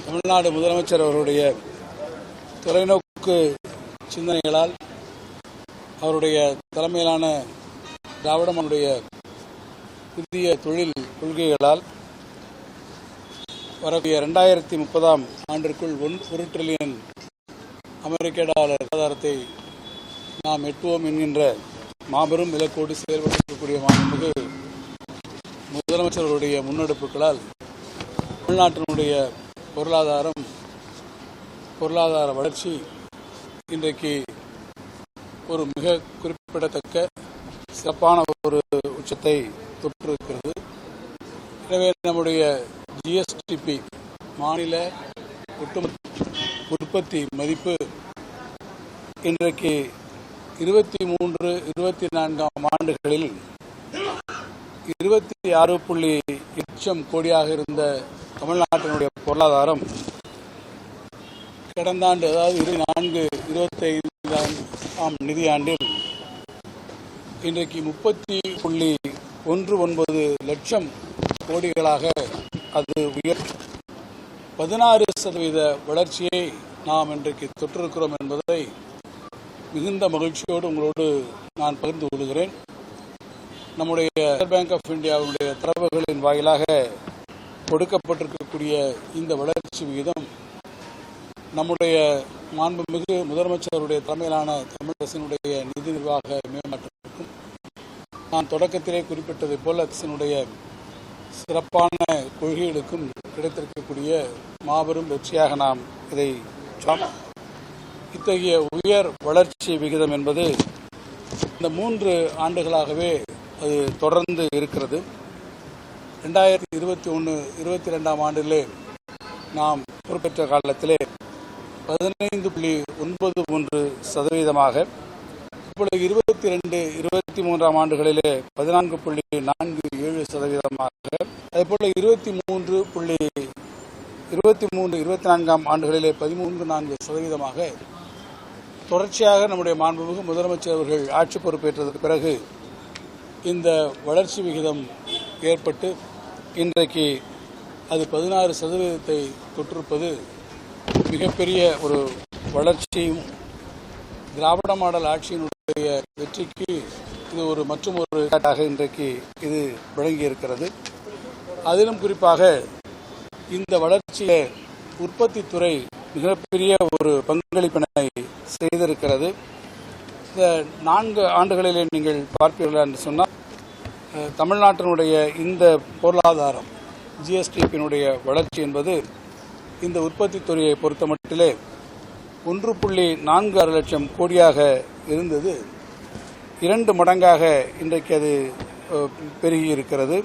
தமிழ்நாடு முதலமைச்சர் அவருடைய தொலைநோக்கு சிந்தனைகளால், அவருடைய தலைமையிலான திராவிடமனுடைய புதிய தொழில் கொள்கைகளால் வரக்கூடிய 2030 ஆண்டிற்குள் 1 டிரில்லியன் அமெரிக்க டாலர் ஆதாரத்தை நாம் எட்டுவோம் என்கின்ற மாபெரும் இலக்கோடு செயல்படுத்தக்கூடிய மாண்புமிகு முதலமைச்சர்களுடைய முன்னெடுப்புகளால் தமிழ்நாட்டினுடைய பொருளாதார வளர்ச்சி இன்றைக்கு ஒரு மிக குறிப்பிடத்தக்க சிறப்பான ஒரு உச்சத்தை தொற்றிருக்கிறது. எனவே நம்முடைய ஜிஎஸ்டிபி மாநில ஒட்டுமொத்த உற்பத்தி மதிப்பு இன்றைக்கு 23-24 ஆண்டுகளில் 26.8 லட்சம் கோடியாக இருந்த தமிழ்நாட்டினுடைய பொருளாதாரம் கடந்த ஆண்டு, அதாவது 24-25 நிதியாண்டில் இன்றைக்கு 30.19 லட்சம் கோடிகளாக அது உயர்த்தி 16% வளர்ச்சியை நாம் இன்றைக்கு தொற்றிருக்கிறோம் என்பதை மிகுந்த மகிழ்ச்சியோடு உங்களோடு நான் பகிர்ந்து கொள்கிறேன். நம்முடைய ரிசர்வ் பேங்க் ஆஃப் இந்தியாவுடைய தரவுகளின் வாயிலாக கொடுக்கப்பட்டிருக்கக்கூடிய இந்த வளர்ச்சி விகிதம் நம்முடைய மாண்புமிகு முதலமைச்சருடைய தலைமையிலான தமிழக அரசினுடைய நிதி நிர்வாக மேம்பாட்டிற்கும், நான் தொடக்கத்திலே குறிப்பிட்டதை போல அரசினுடைய சிறப்பான கொள்கைகளுக்கும் கிடைத்திருக்கக்கூடிய மாபெரும் வெற்றியாக நாம் இதை இத்தகைய உயர் வளர்ச்சி விகிதம் என்பது இந்த 3 ஆண்டுகளாகவே அது தொடர்ந்து இருக்கிறது. 2021-22 ஆண்டிலே நாம் பொறுப்பேற்ற காலத்திலே 15.93%, இப்பொழுது 22-23 ஆண்டுகளிலே 14.47%, அதேபோல 23-24 ஆண்டுகளிலே 13.4% தொடர்ச்சியாக நம்முடைய மாண்புமிகு முதலமைச்சர் அவர்கள் ஆட்சி பொறுப்பேற்றதற்கு பிறகு இந்த வளர்ச்சி விகிதம் ஏற்பட்டு இன்றைக்கு அது 16% தொற்றிருப்பது மிகப்பெரிய ஒரு வளர்ச்சியும் திராவிட மாடல் ஆட்சியினுடைய வெற்றிக்கு இது ஒரு மற்றும் ஒரு காட்டாக இன்றைக்கு இது விளங்கியிருக்கிறது. அதிலும் குறிப்பாக இந்த வளர்ச்சியை உற்பத்தித்துறை மிகப்பெரிய ஒரு பங்களிப்பினை செய்திருக்கிறது. இந்த 4 ஆண்டுகளிலே நீங்கள் பார்ப்பீர்கள் என்று சொன்னால் தமிழ்நாட்டினுடைய இந்த பொருளாதாரம் ஜிஎஸ்டிபியினுடைய வளர்ச்சி என்பது இந்த உற்பத்தி துறையை பொறுத்த மட்டிலே 1.46 லட்சம் கோடியாக இருந்தது, 2 மடங்காக இன்றைக்கு அது பெருகி இருக்கிறது.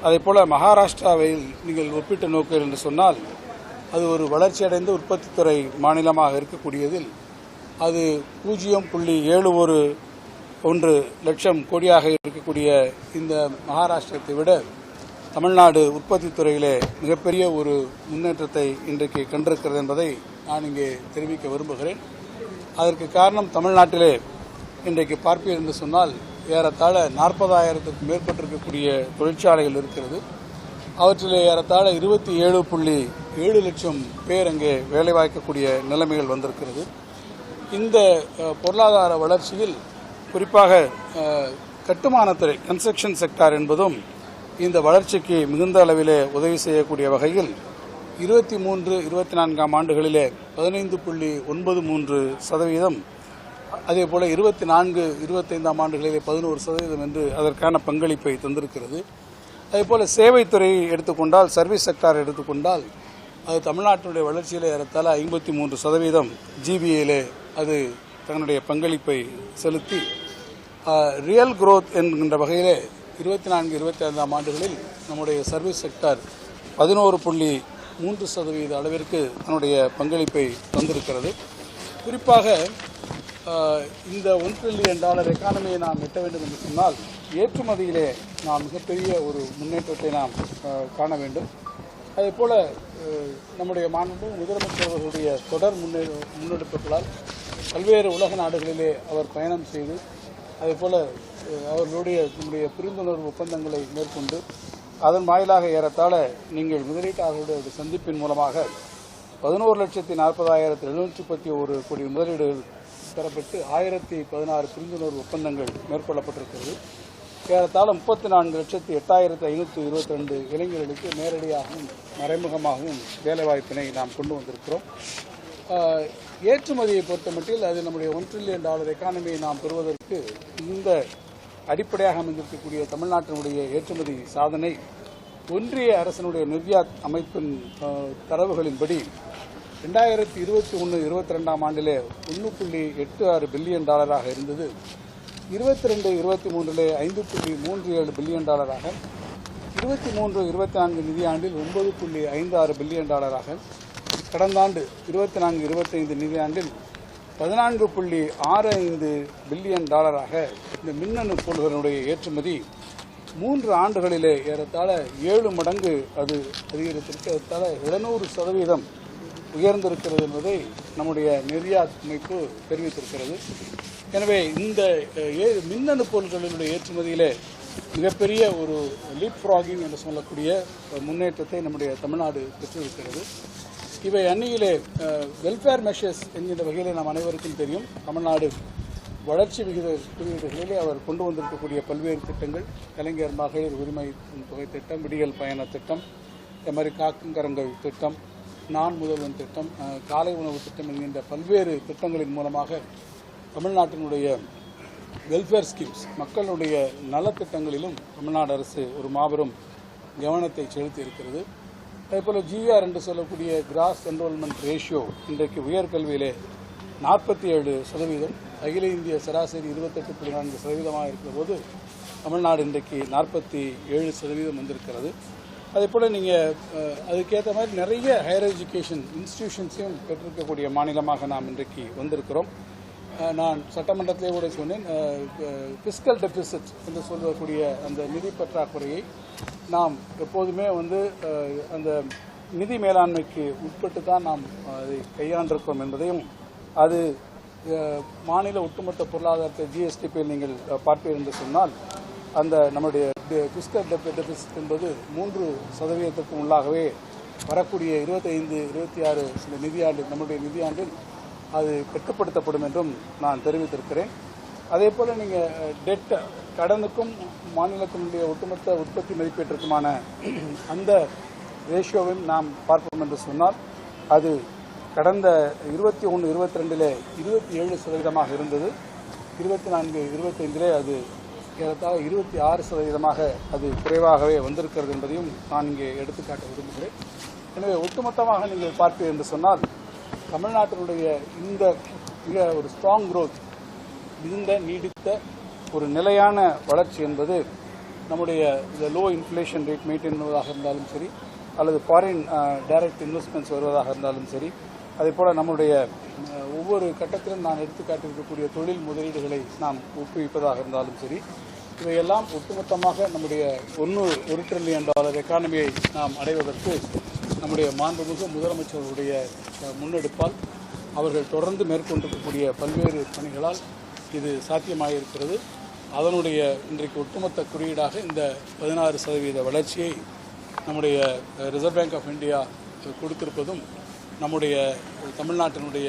அதேபோல மகாராஷ்டிராவில் நீங்கள் ஒப்பிட்டு நோக்குங்கள் என்று சொன்னால் அது ஒரு வளர்ச்சியடைந்த உற்பத்தித்துறை மாநிலமாக இருக்கக்கூடியதில் அது 0.71 லட்சம் கோடியாக இருக்கக்கூடிய இந்த மகாராஷ்டிரத்தை விட தமிழ்நாடு உற்பத்தித் துறையிலே மிகப்பெரிய ஒரு முன்னேற்றத்தை இன்றைக்கு கண்டிருக்கிறது என்பதை நான் இங்கே தெரிவிக்க விரும்புகிறேன். அதற்கு காரணம் தமிழ்நாட்டிலே இன்றைக்கு பார்ப்பீர்கள் என்று சொன்னால் ஏறத்தாழ 40,000க்கும் மேற்பட்டிருக்கக்கூடிய தொழிற்சாலைகள் இருக்கிறது. அவற்றிலே ஏறத்தாழ 27.7 லட்சம் பேர் அங்கே வேலைவாய்க்கக்கூடிய நிலைமைகள் வந்திருக்கிறது. இந்த பொருளாதார வளர்ச்சியில் குறிப்பாக கட்டுமானத்துறை கன்ஸ்ட்ரக்ஷன் செக்டார் என்பதும் இந்த வளர்ச்சிக்கு மிகுந்த அளவிலே உதவி செய்யக்கூடிய வகையில் 23-24 ஆண்டுகளிலே 15.93%, அதேபோல 24-25 ஆண்டுகளிலே 11% என்று அதற்கான பங்களிப்பை தந்திருக்கிறது. அதேபோல சேவைத்துறையை எடுத்துக்கொண்டால், சர்வீஸ் செக்டார் எடுத்துக்கொண்டால் அது தமிழ்நாட்டினுடைய வளர்ச்சியிலே ஏறத்தாழ 53% ஜிபிஏலே அது தன்னுடைய பங்களிப்பை செலுத்தி ரியல் குரோத் என்கின்ற வகையிலே 24-25 ஆண்டுகளில் நம்முடைய சர்வீஸ் செக்டார் 11.3% அளவிற்கு தன்னுடைய பங்களிப்பை தந்திருக்கிறது. குறிப்பாக இந்த $1 டிரில்லியன் எக்கானமியை நாம் எட்ட வேண்டும் என்று சொன்னால் ஏற்றுமதியிலே நாம் மிகப்பெரிய ஒரு முன்னேற்றத்தை நாம் காண வேண்டும். அதேபோல நம்முடைய மாண்பு முதலமைச்சர் அவர்களுடைய தொடர் முன்னெடுப்புகளால் பல்வேறு உலக நாடுகளிலே அவர் பயணம் செய்து அதேபோல அவர்களுடைய நம்முடைய புரிந்துணர்வு ஒப்பந்தங்களை மேற்கொண்டு அதன் வாயிலாக ஏறத்தாழ நீங்கள் முதலீட்டாளர்களுடைய சந்திப்பின் மூலமாக 11,40,731 கோடி முதலீடுகள் பெறப்பட்டு 1016 புரிந்துணர்வு ஒப்பந்தங்கள் மேற்கொள்ளப்பட்டிருக்கிறது. ஏறத்தாழ 34,08,522 இளைஞர்களுக்கு நேரடியாகவும் மறைமுகமாகவும் வேலைவாய்ப்பினை நாம் கொண்டு வந்திருக்கிறோம். ஏற்றுமதியை பொறுத்தமட்டில் அது நம்முடைய $1 trillion எக்கானமியை நாம் பெறுவதற்கு இந்த அடிப்படையாக அமைந்திருக்கக்கூடிய தமிழ்நாட்டினுடைய ஏற்றுமதி சாதனை ஒன்றிய அரசினுடைய நிர்யாத் அமைப்பின் தரவுகளின்படி 2021-22 ஆண்டிலே $1.86 பில்லியன் இருந்தது. 22-23 $5.37 பில்லியன், 23-24 நிதியாண்டில் $9.56 பில்லியன், கடந்த ஆண்டு 24-25 நிதியாண்டில் $14.65 பில்லியன் இந்த மின்னணு பொருள்களுடைய ஏற்றுமதி 3 ஆண்டுகளிலே ஏறத்தாழ 7 மடங்கு அது அதிகரித்திருக்கு. ஏறத்தாழ 700% உயர்ந்திருக்கிறது என்பதை நம்முடைய நிர்யாத் அமைப்பு தெரிவித்திருக்கிறது. எனவே இந்த மின்னணு பொருட்களினுடைய ஏற்றுமதியிலே மிகப்பெரிய ஒரு லீப் ஃப்ராகிங் என்று சொல்லக்கூடிய முன்னேற்றத்தை நம்முடைய தமிழ்நாடு பெற்றிருக்கிறது. இவை அந்நியிலே வெல்ஃபேர் மெஷர்ஸ் என்கின்ற வகையிலே நாம் அனைவருக்கும் தெரியும். தமிழ்நாடு வளர்ச்சி விகிதங்களிலே அவர் கொண்டு வந்திருக்கக்கூடிய பல்வேறு திட்டங்கள், கலைஞர் மகளிர் உரிமை தொகை திட்டம், விடியல் பயண திட்டம், இந்த மாதிரி காக்கும் கரங்கள் திட்டம், நான் முதல்வன் திட்டம், காலை உணவு திட்டம் என்கின்ற பல்வேறு திட்டங்களின் மூலமாக தமிழ்நாட்டினுடைய வெல்ஃபேர் ஸ்கீம்ஸ், மக்களுடைய நலத்திட்டங்களிலும் தமிழ்நாடு அரசு ஒரு மாபெரும் கவனத்தை செலுத்தி இருக்கிறது. அதேபோல ஜிஆர் என்று சொல்லக்கூடிய கிராஸ் என்ரோல்மெண்ட் ரேஷியோ இன்றைக்கு உயர்கல்வியிலே 47%, அகில இந்திய சராசரி 28.4% இருக்கிற போது தமிழ்நாடு இன்றைக்கு 47% வந்திருக்கிறது. அதேபோல் நீங்கள் அதுக்கேற்ற மாதிரி நிறைய ஹையர் எஜுகேஷன் இன்ஸ்டிடியூஷன்ஸையும் பெற்றிருக்கக்கூடிய மாநிலமாக நாம் இன்றைக்கு வந்திருக்கிறோம். நான் சட்டமன்றத்திலே கூட சொன்னேன், பிஸ்கல் டெபிசிட் என்று சொல்லக்கூடிய அந்த நிதி பற்றாக்குறையை நாம் எப்போதுமே அந்த நிதி மேலாண்மைக்கு உட்பட்டு தான் நாம் அதை கையாண்டிருக்கிறோம் என்பதையும், அது மாநில ஒட்டுமொத்த பொருளாதாரத்தை ஜிஎஸ்டிபியில் நீங்கள் பார்ப்பீர்கள் என்று சொன்னால் அந்த நம்முடைய பிஸ்கல் டெபிசிட் என்பது 3% உள்ளாகவே வரக்கூடிய 25-26 நிதியாண்டு நம்முடைய நிதியாண்டில் அது கட்டுப்படுத்தப்படும் என்றும் நான் தெரிவித்திருக்கிறேன். அதே போல் நீங்கள் டெட் கடனுக்கும் மாநிலத்தினுடைய ஒட்டுமொத்த உற்பத்தி மதிப்பீட்டிற்குமான அந்த ரேஷியோவையும் நாம் பார்ப்போம் என்று சொன்னால் அது கடந்த 21-22 27% இருந்தது. 24-25 அது ஏறத்தாழ 26% அது குறைவாகவே வந்திருக்கிறது என்பதையும் நான் இங்கே எடுத்துக்காட்ட விரும்புகிறேன். எனவே ஒட்டுமொத்தமாக நீங்கள் பார்ப்பீர்கள் என்று சொன்னால் தமிழ்நாட்டினுடைய இந்த மிக ஒரு ஸ்ட்ராங் growth, இந்த நீடித்த ஒரு நிலையான வளர்ச்சி என்பது நம்முடைய இந்த லோ இன்ஃப்ளேஷன் ரேட் மெயின்டைன் பண்ணுவதாக இருந்தாலும் சரி, அல்லது ஃபாரின் டைரக்ட் இன்வெஸ்ட்மெண்ட்ஸ் வருவதாக இருந்தாலும் சரி, அதேபோல் நம்முடைய ஒவ்வொரு கட்டத்திலும் நான் எடுத்துக்காட்டிருக்கக்கூடிய தொழில் முதலீடுகளை நாம் ஊக்குவிப்பதாக இருந்தாலும் சரி, இவையெல்லாம் ஒட்டுமொத்தமாக நம்முடைய $1 trillion எக்கானமியை நாம் அடைவதற்கு நம்முடைய மாண்புமிகு முதலமைச்சர்களுடைய முன்னெடுப்பால் அவர்கள் தொடர்ந்து மேற்கொண்டிருக்கக்கூடிய பல்வேறு பணிகளால் இது சாத்தியமாயிருக்கிறது. அதனுடைய இன்றைக்கு ஒட்டுமொத்த குறியீடாக இந்த 16% வளர்ச்சியை நம்முடைய ரிசர்வ் பேங்க் ஆஃப் இந்தியா கொடுத்திருப்பதும் நம்முடைய தமிழ்நாட்டினுடைய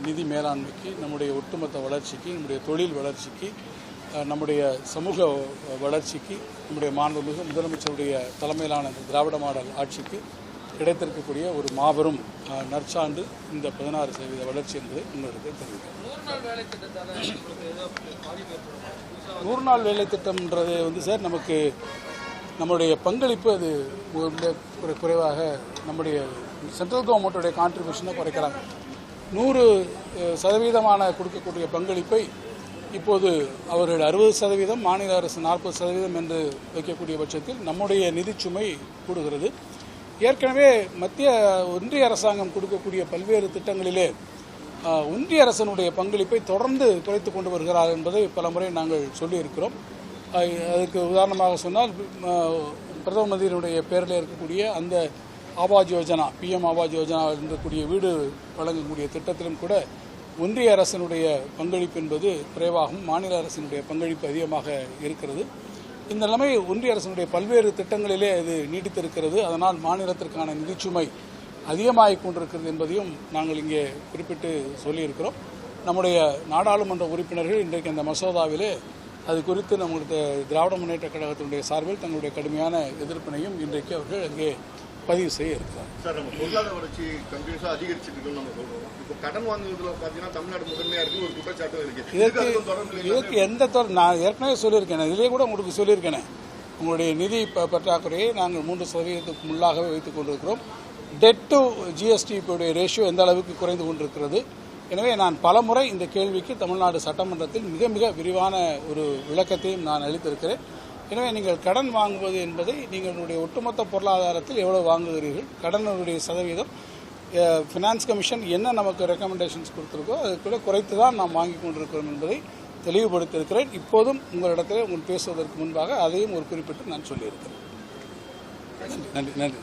நிதி மேலாண்மைக்கு, நம்முடைய ஒட்டுமொத்த வளர்ச்சிக்கு, நம்முடைய தொழில் வளர்ச்சிக்கு, நம்முடைய சமூக வளர்ச்சிக்கு, நம்முடைய மாண்புமிகு முதலமைச்சருடைய தலைமையிலான திராவிட மாடல் ஆட்சிக்கு கிடைத்திருக்கக்கூடிய ஒரு மாபெரும் நற்சான்று இந்த 16% வளர்ச்சி என்பதை உங்களுக்கு தெரிவிக்கிறேன். 100 நாள் வேலை திட்டம்ன்றது சார் நமக்கு நம்முடைய பங்களிப்பு அது குறைவாக நம்முடைய சென்ட்ரல் கவர்மெண்ட்டுடைய கான்ட்ரிபியூஷனை குறைக்கிறாங்க. 100% கொடுக்கக்கூடிய பங்களிப்பை இப்போது அவர்கள் 60%, மாநில அரசு 40% என்று வைக்கக்கூடிய பட்சத்தில் நம்முடைய நிதிச்சுமை கூடுகிறது. ஏற்கனவே ஒன்றிய அரசாங்கம் கொடுக்கக்கூடிய பல்வேறு திட்டங்களிலே ஒன்றிய அரசனுடைய பங்களிப்பை தொடர்ந்து குறைத்து கொண்டு வருகிறார் என்பதை பல முறை நாங்கள் சொல்லியிருக்கிறோம். அதுக்கு உதாரணமாக சொன்னால் பிரதம மந்திரியினுடைய பேரில் இருக்கக்கூடிய அந்த ஆவாஸ் யோஜனா, PM ஆவாஸ் யோஜனா இருக்கக்கூடிய வீடு வழங்கக்கூடிய திட்டத்திலும் கூட ஒன்றிய அரசினுடைய பங்களிப்பு என்பது குறைவாகவும் மாநில அரசினுடைய பங்களிப்பு அதிகமாக இருக்கிறது. இந்த நிலைமை ஒன்றிய அரசினுடைய பல்வேறு திட்டங்களிலே அது நீடித்திருக்கிறது. அதனால் மாநிலத்திற்கான நிதிச்சுமை அதிகமாகிக் கொண்டிருக்கிறது என்பதையும் நாங்கள் இங்கே குறிப்பிட்டு சொல்லியிருக்கிறோம். நம்முடைய நாடாளுமன்ற உறுப்பினர்கள் இன்றைக்கு அந்த மசோதாவிலே அது குறித்து நம்முடைய திராவிட முன்னேற்ற கழகத்தினுடைய சார்பில் தங்களுடைய கடுமையான எதிர்ப்பினையும் இன்றைக்கு அவர்கள் அங்கே பதிவு செய்ய இருக்கிறார். சார், நம்ம பொருளாதார வளர்ச்சி கண்டினியூஸா அதிகரிச்சுட்டு இருக்குன்னு நம்ம சொல்றோம். இப்போ கடன் வாங்குவதில் பார்த்தீங்கன்னா தமிழ்நாடு முதன்மையா இருக்கு ஒரு குற்றச்சாட்டு இருக்கு. இதுக்கு எந்த நான் ஏற்கனவே சொல்லியிருக்கேன், இதிலே கூட உங்களுக்கு சொல்லியிருக்கேன். உங்களுடைய நிதி பற்றாக்குறையை நாங்கள் 3% முள்ளாகவே வைத்துக் கொண்டிருக்கிறோம். டெட் டு ஜிஎஸ்டி ரேஷியோ எந்த அளவுக்கு குறைந்து கொண்டிருக்கிறது. எனவே நான் பலமுறை இந்த கேள்விக்கு தமிழ்நாடு சட்டமன்றத்தில் மிக மிக விரிவான ஒரு விளக்கத்தையும் நான் அளித்திருக்கிறேன். எனவே நீங்கள் கடன் வாங்குவது என்பதை நீங்களுடைய ஒட்டுமொத்த பொருளாதாரத்தில் எவ்வளவு வாங்குகிறீர்கள், கடனுடைய சதவீதம், ஃபினான்ஸ் கமிஷன் என்ன நமக்கு ரெக்கமெண்டேஷன்ஸ் கொடுத்துருக்கோ அதுக்குள்ள குறைத்து தான் நாம் வாங்கி கொண்டிருக்கிறோம் என்பதை தெளிவுபடுத்தியிருக்கிறேன். இப்போதும் உங்களிடத்தில் பேசுவதற்கு முன்பாக அதையும் ஒரு குறிப்பிட்டு நான் சொல்லியிருக்கிறேன். நன்றி.